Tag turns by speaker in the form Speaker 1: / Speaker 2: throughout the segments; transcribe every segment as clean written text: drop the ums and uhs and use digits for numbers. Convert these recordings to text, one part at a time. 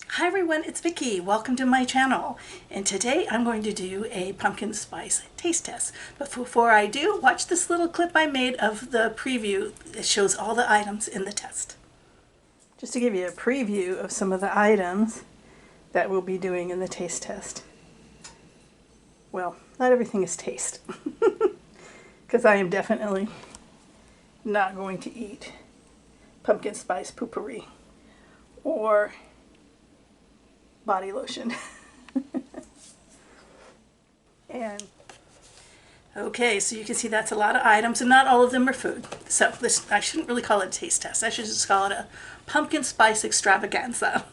Speaker 1: Hi everyone, it's Vicki. Welcome to my channel. And today I'm going to do a pumpkin spice taste test. But before I do, watch this little clip I made of the preview. It shows all the items in the test. Just to give you a preview of some of the items that we'll be doing in the taste test. Well, not everything is taste. Because I am definitely not going to eat pumpkin spice poopery or body lotion. And okay, so you can see that's a lot of items, and not all of them are food. So I shouldn't really call it a taste test. I should just call it a pumpkin spice extravaganza.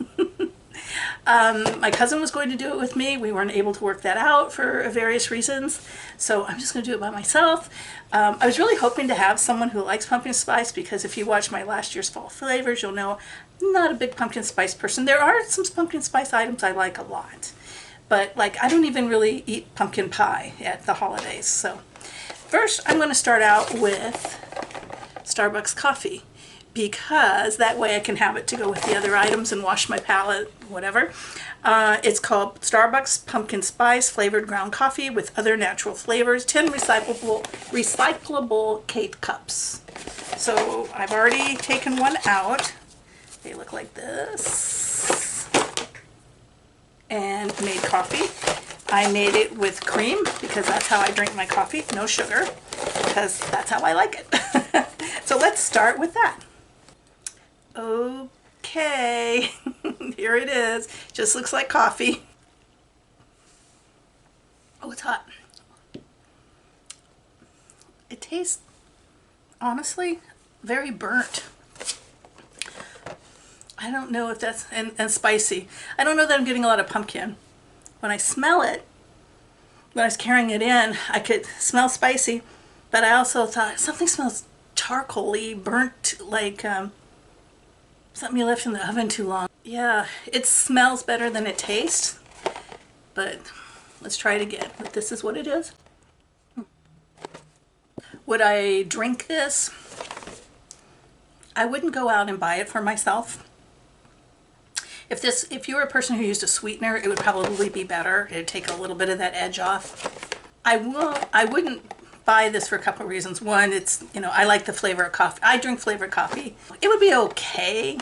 Speaker 1: My cousin was going to do it with me. We weren't able to work that out for various reasons, so I'm just going to do it by myself. I was really hoping to have someone who likes pumpkin spice, because if you watch my last year's fall flavors, you'll know I'm not a big pumpkin spice person. There are some pumpkin spice items I like a lot, but like I don't even really eat pumpkin pie at the holidays. So first I'm going to start out with Starbucks coffee, because that way I can have it to go with the other items and wash my palate, whatever. It's called Starbucks Pumpkin Spice Flavored Ground Coffee with Other Natural Flavors, 10 recyclable Kate cups. So I've already taken one out. They look like this. And made coffee. I made it with cream because that's how I drink my coffee, no sugar, because that's how I like it. So let's start with that. Okay, here it is. Just looks like coffee. Oh, it's hot. It tastes, honestly, very burnt. I don't know if that's, and spicy. I don't know that I'm getting a lot of pumpkin. When I smell it, when I was carrying it in, I could smell spicy, but I also thought something smells charcoaly, burnt, like something you left in the oven too long. Yeah, it smells better than it tastes, but let's try it again. This is what it is. Would I drink this? I wouldn't go out and buy it for myself. If you were a person who used a sweetener, it would probably be better. It'd take a little bit of that edge off. I wouldn't buy this for a couple of reasons. One, it's, I like the flavor of coffee. I drink flavored coffee. It would be okay,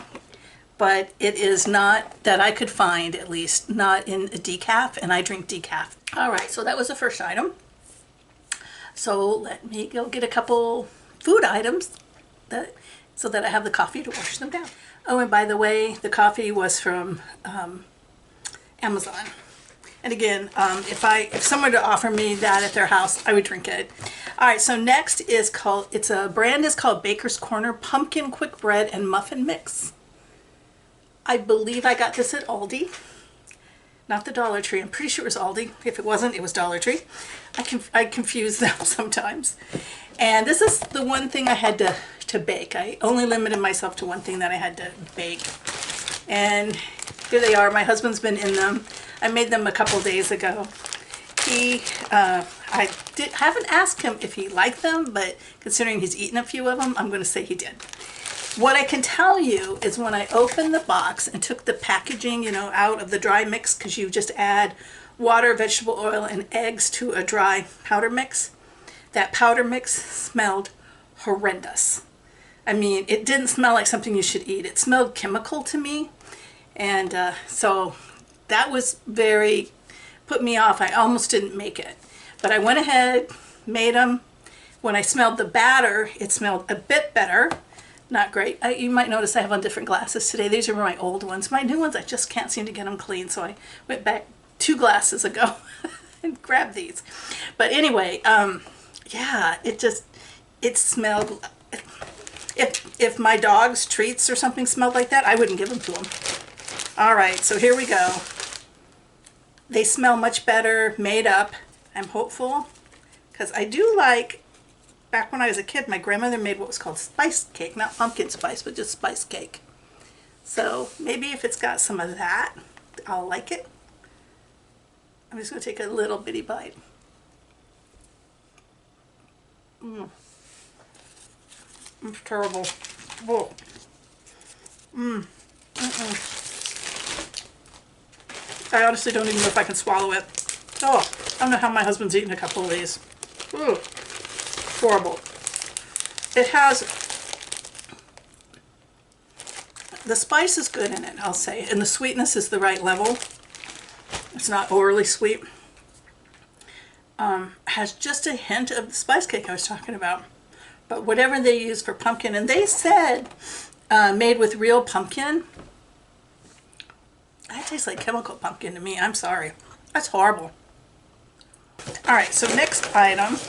Speaker 1: but it is not, that I could find at least, not in a decaf, and I drink decaf. All right, so that was the first item. So let me go get a couple food items so that I have the coffee to wash them down. Oh, and by the way, the coffee was from Amazon. And again, if someone were to offer me that at their house, I would drink it. All right, so next is brand is called Baker's Corner Pumpkin Quick Bread and Muffin Mix. I believe I got this at Aldi, not the Dollar Tree. I'm pretty sure it was Aldi. If it wasn't, it was Dollar Tree. I confuse them sometimes. And this is the one thing I had to bake. I only limited myself to one thing that I had to bake. And here they are. My husband's been in them. I made them a couple days ago. I haven't asked him if he liked them, but considering he's eaten a few of them, I'm going to say he did. What I can tell you is when I opened the box and took the packaging, out of the dry mix, because you just add water, vegetable oil, and eggs to a dry powder mix, that powder mix smelled horrendous. I mean, it didn't smell like something you should eat. It smelled chemical to me. And so that was put me off. I almost didn't make it. But I went ahead, made them. When I smelled the batter, it smelled a bit better. Not great. You might notice I have on different glasses today. These are my old ones. My new ones, I just can't seem to get them clean. So I went back 2 glasses ago and grabbed these. But anyway, yeah, it smelled, if my dog's treats or something smelled like that, I wouldn't give them to them. All right, so here we go. They smell much better made up. I'm hopeful, because I do like, back when I was a kid, my grandmother made what was called spice cake, not pumpkin spice, but just spice cake. So maybe if it's got some of that, I'll like it. I'm just going to take a little bitty bite. It's terrible. Whoa. I honestly don't even know if I can swallow it. Oh, I don't know how my husband's eaten a couple of these. Ooh, horrible. It has, the spice is good in it, I'll say, and the sweetness is the right level. It's not overly sweet. Has just a hint of the spice cake I was talking about. But whatever they use for pumpkin, and they said made with real pumpkin. That tastes like chemical pumpkin to me. I'm sorry. That's horrible. All right, so next item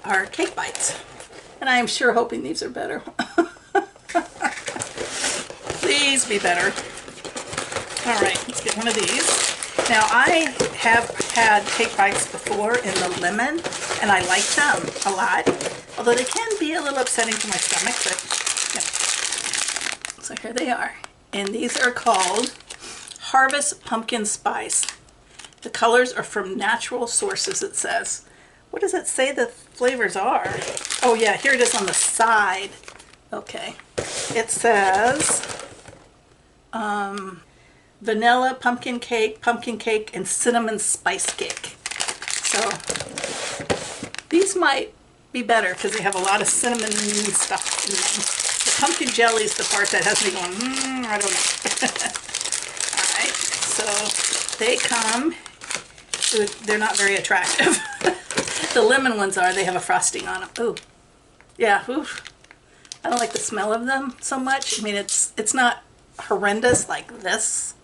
Speaker 1: are cake bites. And I am sure hoping these are better. Please be better. All right, let's get one of these. Now, I have had cake bites before in the lemon, and I like them a lot. Although they can be a little upsetting to my stomach, but yeah. So here they are. And these are called Harvest Pumpkin Spice. The colors are from natural sources, it says. What does it say the flavors are? Oh yeah, here it is on the side. Okay. It says vanilla pumpkin cake, and cinnamon spice cake. So these might be better because they have a lot of cinnamon stuff in them. The pumpkin jelly is the part that has me going, I don't know. Alright, so they come, they're not very attractive. The lemon ones are, they have a frosting on them. Ooh, yeah, oof. I don't like the smell of them so much. I mean, it's not horrendous like this.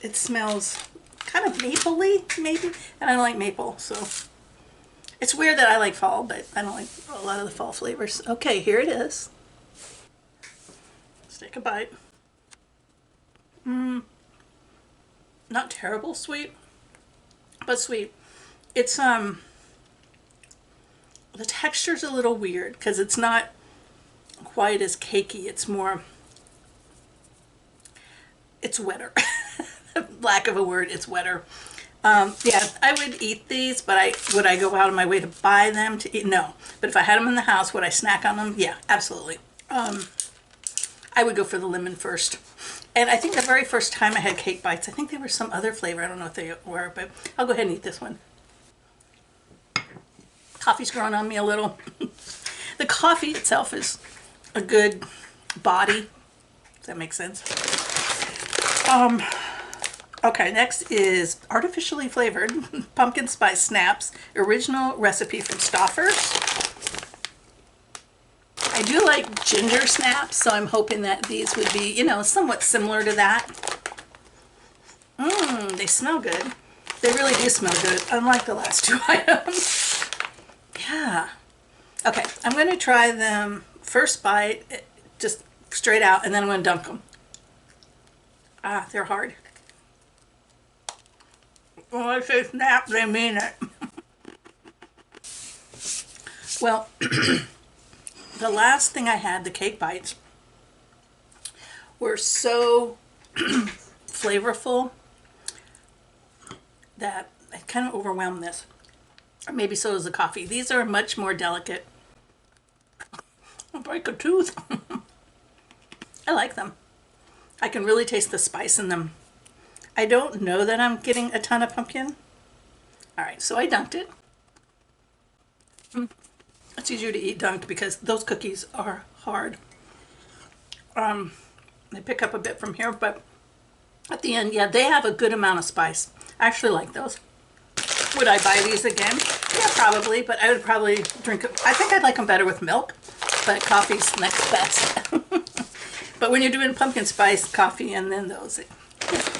Speaker 1: It smells kind of maple-y, maybe, and I don't like maple, so it's weird that I like fall, but I don't like a lot of the fall flavors. Okay, here it is. Let's take a bite. Not terrible sweet, but sweet. It's the texture's a little weird because it's not quite as cakey. It's more, it's wetter. Lack of a word, it's wetter. Yeah, I would eat these, but would I go out of my way to buy them to eat? No. But if I had them in the house, would I snack on them? Yeah, absolutely. I would go for the lemon first. And I think the very first time I had cake bites, I think they were some other flavor. I don't know what they were, but I'll go ahead and eat this one. Coffee's growing on me a little. The coffee itself is a good body. Does that make sense? Okay, next is artificially flavored pumpkin spice snaps, original recipe from Stouffer's. I do like ginger snaps, so I'm hoping that these would be, you know, somewhat similar to that. They smell good. They really do smell good, unlike the last two items. Yeah. Okay, I'm going to try them first bite, just straight out, and then I'm going to dunk them. Ah, they're hard. When I say snap, they mean it. Well, the last thing I had, the cake bites, were so flavorful that it kind of overwhelmed this. Or maybe so does the coffee. These are much more delicate. I'll break a tooth. I like them. I can really taste the spice in them. I don't know that I'm getting a ton of pumpkin. Alright, so I dunked it. It's easier to eat dunked because those cookies are hard. They pick up a bit from here, but at the end, yeah, they have a good amount of spice. I actually like those. Would I buy these again? Yeah, probably, but I would probably drink them. I think I'd like them better with milk, but coffee's next best. But when you're doing pumpkin spice coffee and then those, it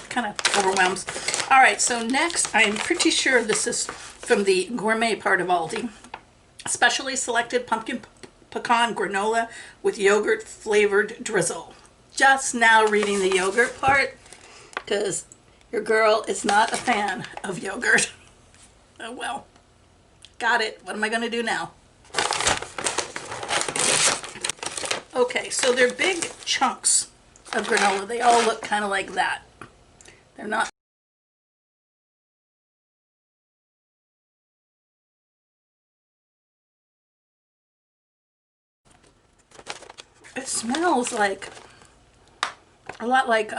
Speaker 1: kind of overwhelms. All right, so next, I'm pretty sure this is from the gourmet part of Aldi. Specially selected pumpkin pecan granola with yogurt flavored drizzle. Just now reading the yogurt part because your girl is not a fan of yogurt. Oh well, got it. What am I going to do now? Okay, so they're big chunks of granola. They all look kind of like that. They're not. It smells like a lot like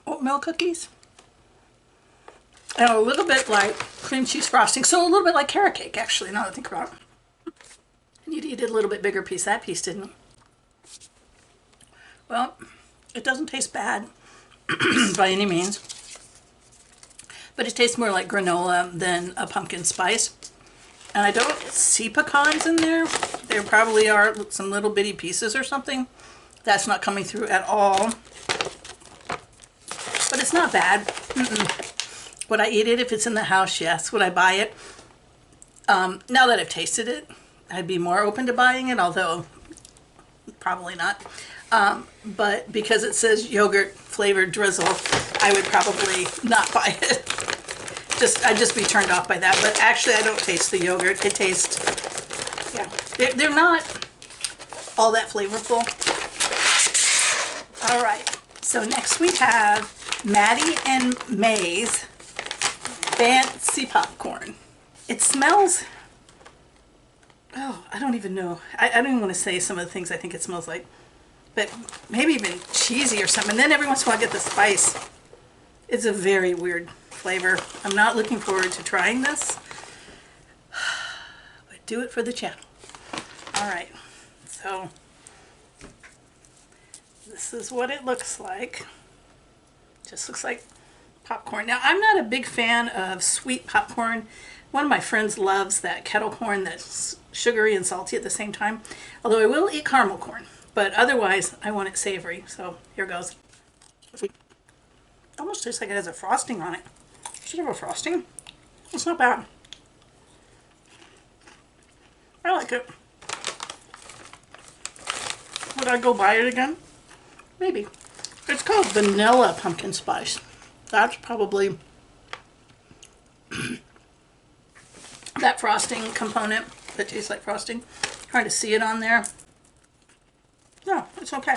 Speaker 1: oatmeal cookies, and a little bit like cream cheese frosting. So a little bit like carrot cake, actually, now that I think about it. And you did a little bit bigger piece. That piece didn't. Well, it doesn't taste bad by any means, but it tastes more like granola than a pumpkin spice. And I don't see pecans in there. There probably are some little bitty pieces or something. That's not coming through at all. But it's not bad. Mm-mm. Would I eat it if it's in the house? Yes. Would I buy it? Now that I've tasted it, I'd be more open to buying it, although probably not. But because it says yogurt flavored drizzle, I would probably not buy it. I'd just be turned off by that. But actually, I don't taste the yogurt. It tastes, yeah, they're not all that flavorful. All right. So next we have Maddie and May's Fancy Popcorn. It smells, oh, I don't even know. I don't even want to say some of the things I think it smells like. But maybe even cheesy or something. And then every once in a while I get the spice. It's a very weird flavor. I'm not looking forward to trying this, but do it for the channel. All right, so this is what it looks like. Just looks like popcorn. Now, I'm not a big fan of sweet popcorn. One of my friends loves that kettle corn that's sugary and salty at the same time, although I will eat caramel corn. But otherwise, I want it savory, so here goes. It almost tastes like it has a frosting on it. Should have a frosting. It's not bad. I like it. Would I go buy it again? Maybe. It's called vanilla pumpkin spice. That's probably that frosting component that tastes like frosting. Hard to see it on there. No, it's okay.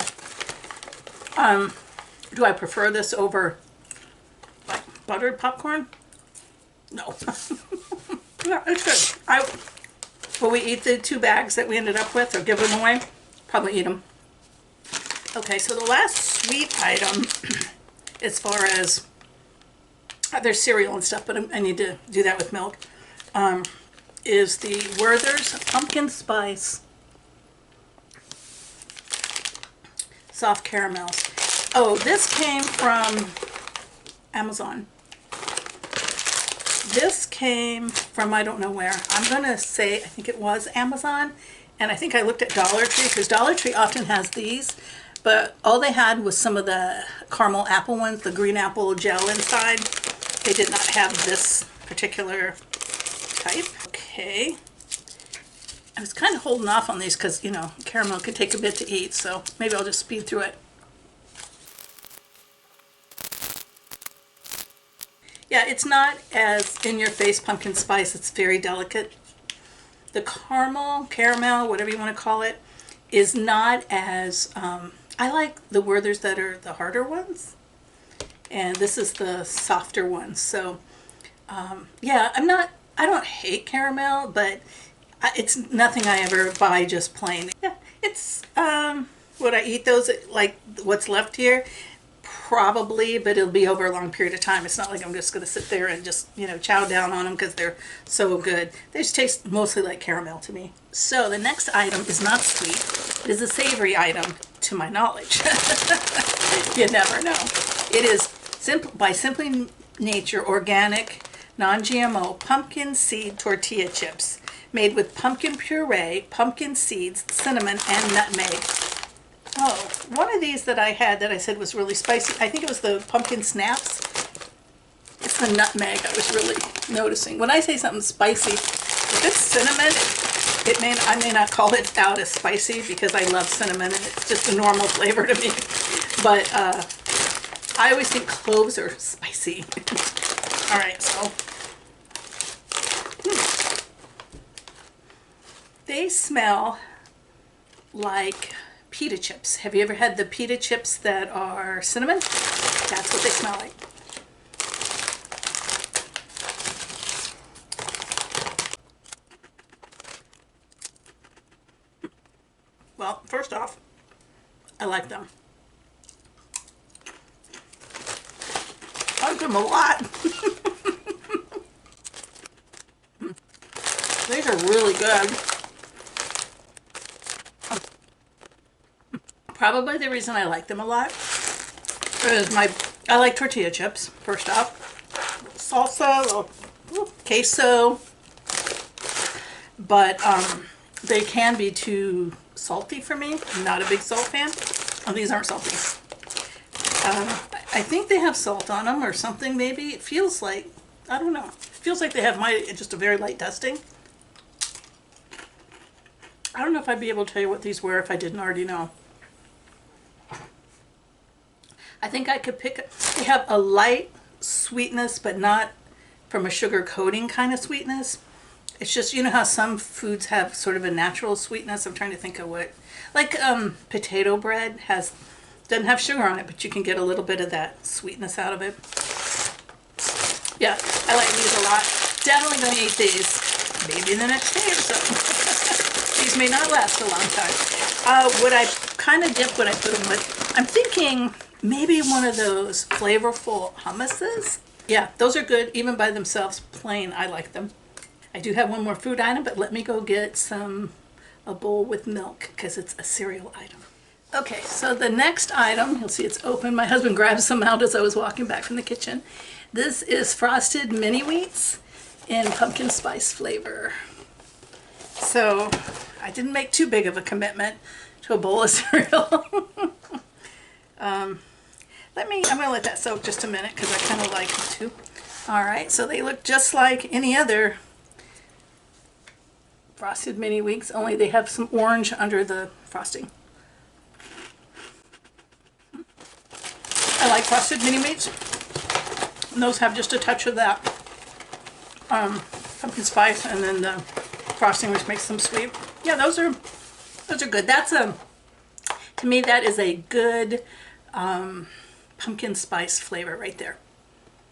Speaker 1: Do I prefer this over like buttered popcorn? No. Yeah, it's good. Will we eat the 2 bags that we ended up with or give them away? Probably eat them. Okay, so the last sweet item, as far as, there's cereal and stuff, but I need to do that with milk, is the Werther's Pumpkin Spice Soft Caramels. Oh, this came from Amazon. This came from I don't know where. I'm going to say, I think it was Amazon. And I think I looked at Dollar Tree, because Dollar Tree often has these. But all they had was some of the caramel apple ones, the green apple gel inside. They did not have this particular type. Okay. I was kind of holding off on these because, you know, caramel could take a bit to eat. So maybe I'll just speed through it. Yeah, it's not as in-your-face pumpkin spice. It's very delicate. The caramel, whatever you want to call it, is not as, I like the Werther's that are the harder ones. And this is the softer one. So, yeah, I don't hate caramel, but it's nothing I ever buy just plain. Yeah, it's, would I eat those, like what's left here? Probably, but it'll be over a long period of time. It's not like I'm just going to sit there and just, you know, chow down on them because they're so good. They just taste mostly like caramel to me. So the next item is not sweet. It is a savory item, to my knowledge. You never know. It is by Simply Nature organic, non-GMO pumpkin seed tortilla chips made with pumpkin puree, pumpkin seeds, cinnamon, and nutmeg. Oh, one of these that I had that I said was really spicy, I think it was the pumpkin snaps. It's the nutmeg I was really noticing. When I say something spicy, if it's cinnamon, I may not call it out as spicy because I love cinnamon and it's just a normal flavor to me. But I always think cloves are spicy. All right, so they smell like pita chips. Have you ever had the pita chips that are cinnamon? That's what they smell like. Well, first off, I like them. them a lot. These are really good. Probably the reason I like them a lot is I like tortilla chips, first off. Salsa, little queso, but they can be too salty for me. I'm not a big salt fan. Oh, these aren't salty. I think they have salt on them or something maybe. It feels like, I don't know. It feels like they have just a very light dusting. I don't know if I'd be able to tell you what these were if I didn't already know. I think I could pick, they have a light sweetness, but not from a sugar coating kind of sweetness. It's just, you know how some foods have sort of a natural sweetness? I'm trying to think of what, like potato bread doesn't have sugar on it, but you can get a little bit of that sweetness out of it. Yeah, I like these a lot. Definitely going to eat these maybe in the next day or so. These may not last a long time. Would I kind of dip what I put them with? I'm thinking maybe one of those flavorful hummuses. Yeah, those are good even by themselves. Plain, I like them. I do have one more food item, but let me go get a bowl with milk because it's a cereal item. Okay, so the next item, you'll see it's open. My husband grabbed some out as I was walking back from the kitchen. This is Frosted Mini Wheats in pumpkin spice flavor. So I didn't make too big of a commitment to a bowl of cereal. I'm gonna let that soak just a minute because I kind of like them too. All right, so they look just like any other Frosted Mini Wheats, only they have some orange under the frosting. I like Frosted Mini Wheats. And those have just a touch of that pumpkin spice, and then the frosting, which makes them sweet. Yeah, those are good. To me, that is a good pumpkin spice flavor right there.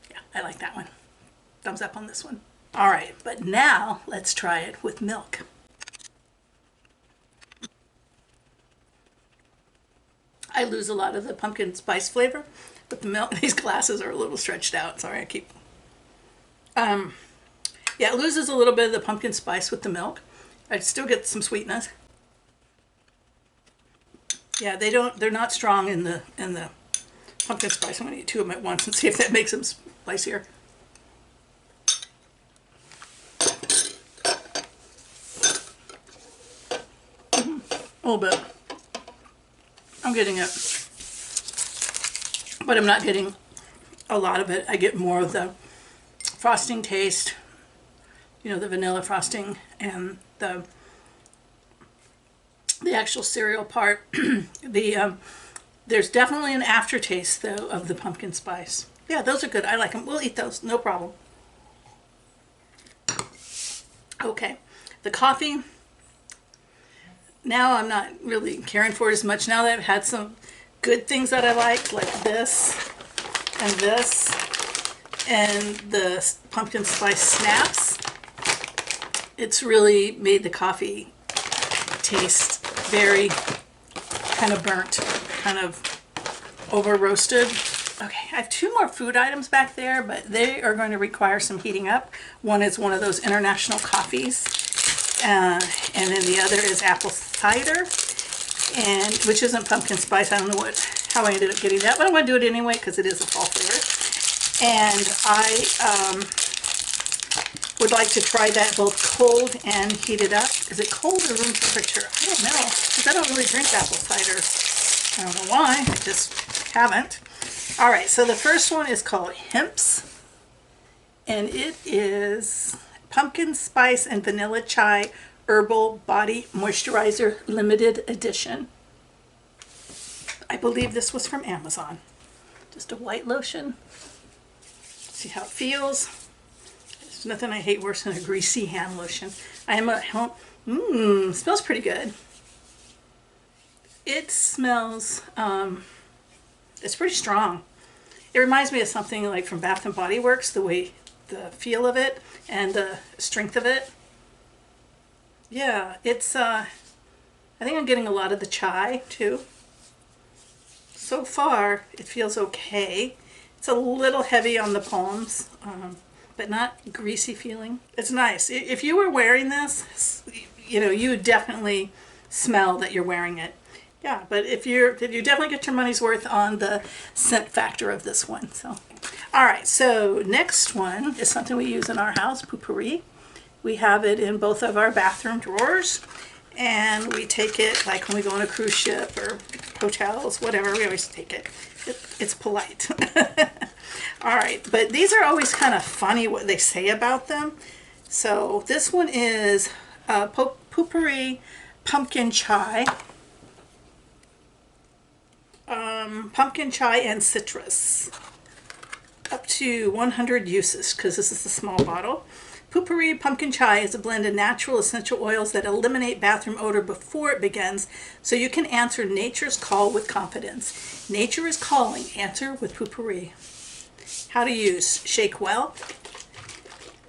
Speaker 1: Yeah, I like that one. Thumbs up on this one. All right, but now let's try it with milk. I lose a lot of the pumpkin spice flavor with the milk. These glasses are a little stretched out. Sorry, I keep... yeah, it loses a little bit of the pumpkin spice with the milk. I still get some sweetness. Yeah, they're not strong in the pumpkin spice. I'm going to eat two of them at once and see if that makes them spicier. A little bit. I'm getting it, but I'm not getting a lot of it. I get more of the frosting taste, you know, the vanilla frosting and the actual cereal part. There's definitely an aftertaste though of the pumpkin spice. Yeah, those are good. I like them. We'll eat those, no problem. Okay, the coffee. Now I'm not really caring for it as much now that I've had some good things that I like this and the pumpkin spice snaps. It's really made the coffee taste very kind of burnt, kind of over roasted. Okay, I have two more food items back there, but they are going to require some heating up. One is one of those international coffees. And then the other is apple cider, which isn't pumpkin spice. I don't know how I ended up getting that, but I'm going to do it anyway because it is a fall flavor. And I would like to try that both cold and heated up. Is it cold or room temperature? I don't know, because I don't really drink apple cider. I don't know why, I just haven't. All right, so the first one is called Hemp's, and it is pumpkin spice and vanilla chai herbal body moisturizer limited edition. I believe this was from Amazon. Just a white lotion. See how it feels. There's nothing I hate worse than a greasy hand lotion. I am at home. Smells pretty good. It smells, it's pretty strong. It reminds me of something like from Bath and Body Works, the feel of it and the strength of it. Yeah, it's, I think I'm getting a lot of the chai too. So far, it feels okay. It's a little heavy on the palms, but not greasy feeling. It's nice. If you were wearing this, you know, you would definitely smell that you're wearing it. Yeah, but if you definitely get your money's worth on the scent factor of this one. So, all right. So next one is something we use in our house, Poo-Pourri. We have it in both of our bathroom drawers, and we take it like when we go on a cruise ship or hotels, whatever. We always take it. It's polite. All right, but these are always kind of funny what they say about them. So this one is Poo-Pourri pumpkin chai. Pumpkin chai and citrus. Up to 100 uses, because this is the small bottle. Poo-Pourri pumpkin chai is a blend of natural essential oils that eliminate bathroom odor before it begins, so you can answer nature's call with confidence. Nature is calling. Answer with Poo-Pourri. How to use: shake well,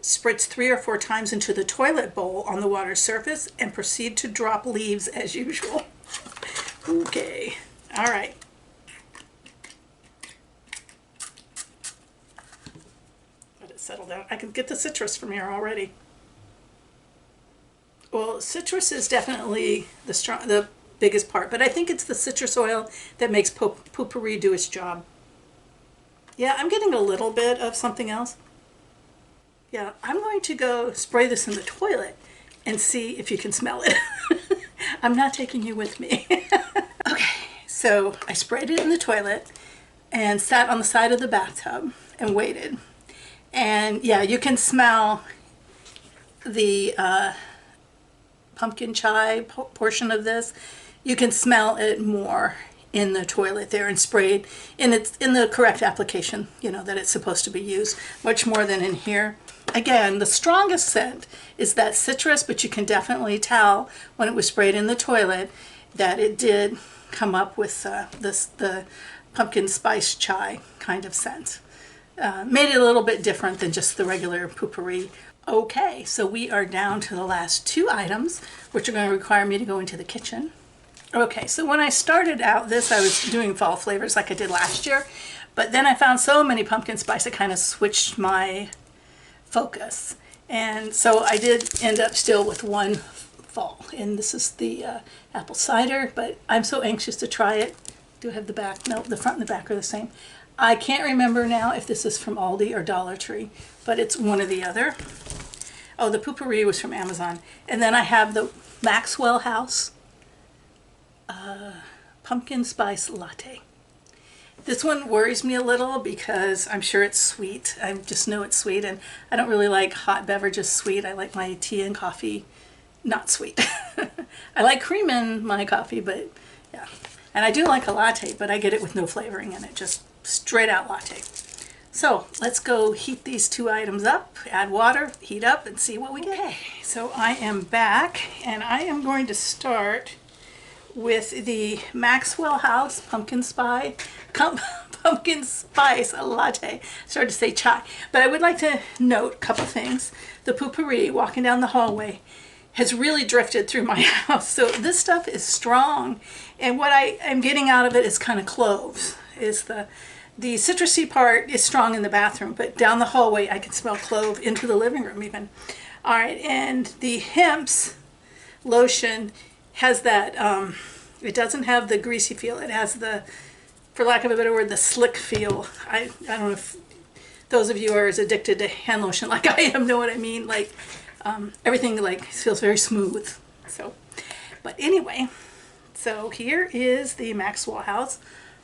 Speaker 1: spritz 3 or 4 times into the toilet bowl on the water surface, and proceed to drop leaves as usual. Okay, all right. Let it settle down. I can get the citrus from here already. Well, citrus is definitely the biggest part, but I think it's the citrus oil that makes Poo-Pourri do its job. Yeah, I'm getting a little bit of something else. Yeah, I'm going to go spray this in the toilet and see if you can smell it. I'm not taking you with me. Okay, so I sprayed it in the toilet and sat on the side of the bathtub and waited. And yeah, you can smell the pumpkin chai portion of this. You can smell it more in the toilet there and sprayed in the correct application, you know, that it's supposed to be used, much more than in here. Again, the strongest scent is that citrus, but you can definitely tell when it was sprayed in the toilet that it did come up with the pumpkin spice chai kind of scent. Made it a little bit different than just the regular Poo-Pourri. Okay, so we are down to the last 2 items, which are going to require me to go into the kitchen. Okay, so when I started out this, I was doing fall flavors like I did last year, but then I found so many pumpkin spice, it kind of switched my focus. And so I did end up still with one fall, and this is the apple cider, but I'm so anxious to try it. Do I have the back? No, the front and the back are the same. I can't remember now if this is from Aldi or Dollar Tree, but it's one or the other. Oh, the Poo-Pourri was from Amazon. And then I have the Maxwell House pumpkin spice latte. This one worries me a little because I'm sure it's sweet. I just know it's sweet, and I don't really like hot beverages sweet. I like my tea and coffee not sweet. I like cream in my coffee, but yeah. And I do like a latte, but I get it with no flavoring in it, just straight out latte. So let's go heat these 2 items up, add water, heat up, and see what we get. Okay, so I am back, and I am going to start with the Maxwell House pumpkin spice latte. Started to say chai, but I would like to note a couple things. The Poo-Pourri, walking down the hallway, has really drifted through my house. So this stuff is strong, and what I am getting out of it is kind of cloves. Is the citrusy part is strong in the bathroom, but down the hallway I can smell clove into the living room even. All right, and the Hemp's lotion has that, it doesn't have the greasy feel. It has the, for lack of a better word, the slick feel. I don't know if those of you are as addicted to hand lotion like I am know what I mean. Like everything like feels very smooth. So, but anyway, so here is the Maxwell House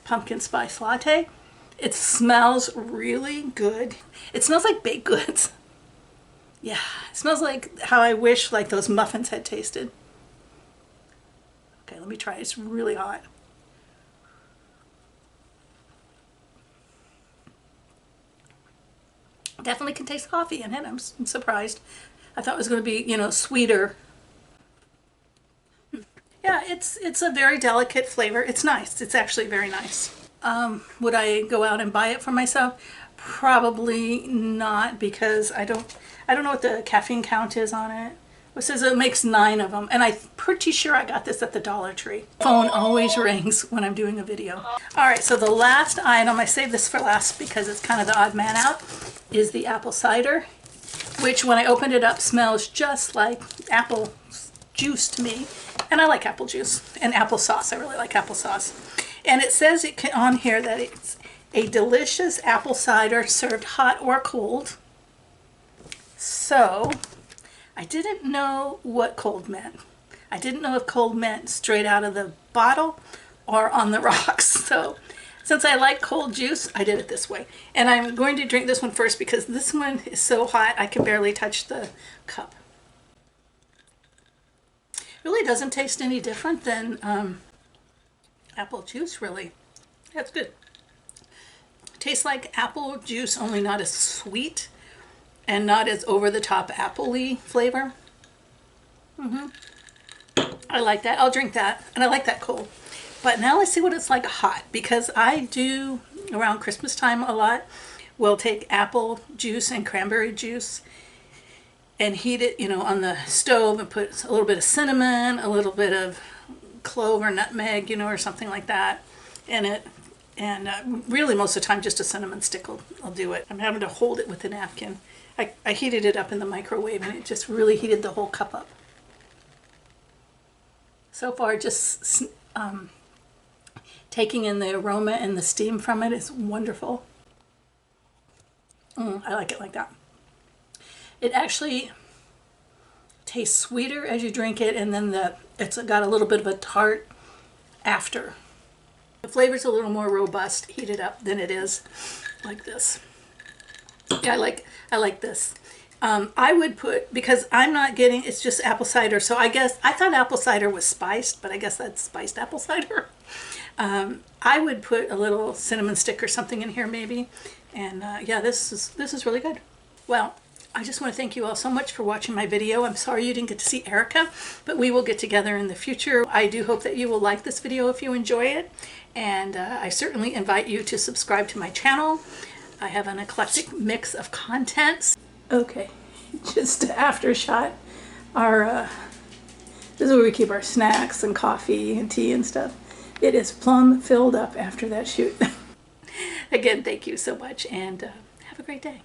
Speaker 1: pumpkin spice latte. It smells really good. It smells like baked goods. Yeah, it smells like how I wish like those muffins had tasted. Okay, let me try it. It's really hot. Definitely can taste coffee in it. I'm surprised. I thought it was going to be, you know, sweeter. Yeah, it's a very delicate flavor. It's nice. It's actually very nice. Would I go out and buy it for myself? Probably not, because I don't know what the caffeine count is on it. It says it makes 9 of them, and I'm pretty sure I got this at the Dollar Tree. Phone always rings when I'm doing a video. All right, so the last item, I saved this for last because it's kind of the odd man out, is the apple cider, which when I opened it up smells just like apple juice to me. And I like apple juice and applesauce. I really like applesauce. And it says on here that it's a delicious apple cider served hot or cold. So I didn't know what cold meant. I didn't know if cold meant straight out of the bottle or on the rocks. So since I like cold juice, I did it this way. And I'm going to drink this one first because this one is so hot I can barely touch the cup. Really doesn't taste any different than apple juice, really. That's good. Tastes like apple juice, only not as sweet and not as over-the-top apple-y flavor. I like that. I'll drink that, and I like that cold. But now let's see what it's like hot, because I do, around Christmas time a lot, will take apple juice and cranberry juice and heat it, you know, on the stove and put a little bit of cinnamon, a little bit of clove or nutmeg, you know, or something like that in it. And really most of the time just a cinnamon stick I'll do it. I'm having to hold it with a napkin. I heated it up in the microwave and it just really heated the whole cup up. So far just taking in the aroma and the steam from it is wonderful. I like it like that. It actually tastes sweeter as you drink it, and then it's got a little bit of a tart after. The flavor's a little more robust heated up than it is like this. Yeah, I like this. I would put, because I'm not getting, it's just apple cider, so I guess, I thought apple cider was spiced, but I guess that's spiced apple cider. I would put a little cinnamon stick or something in here maybe, and yeah, this is really good. Well, I just want to thank you all so much for watching my video. I'm sorry you didn't get to see Erica, but we will get together in the future. I do hope that you will like this video if you enjoy it, and I certainly invite you to subscribe to my channel. I have an eclectic mix of contents. Okay, just after shot, this is where we keep our snacks and coffee and tea and stuff. It is plumb filled up after that shoot. Again, thank you so much, and have a great day.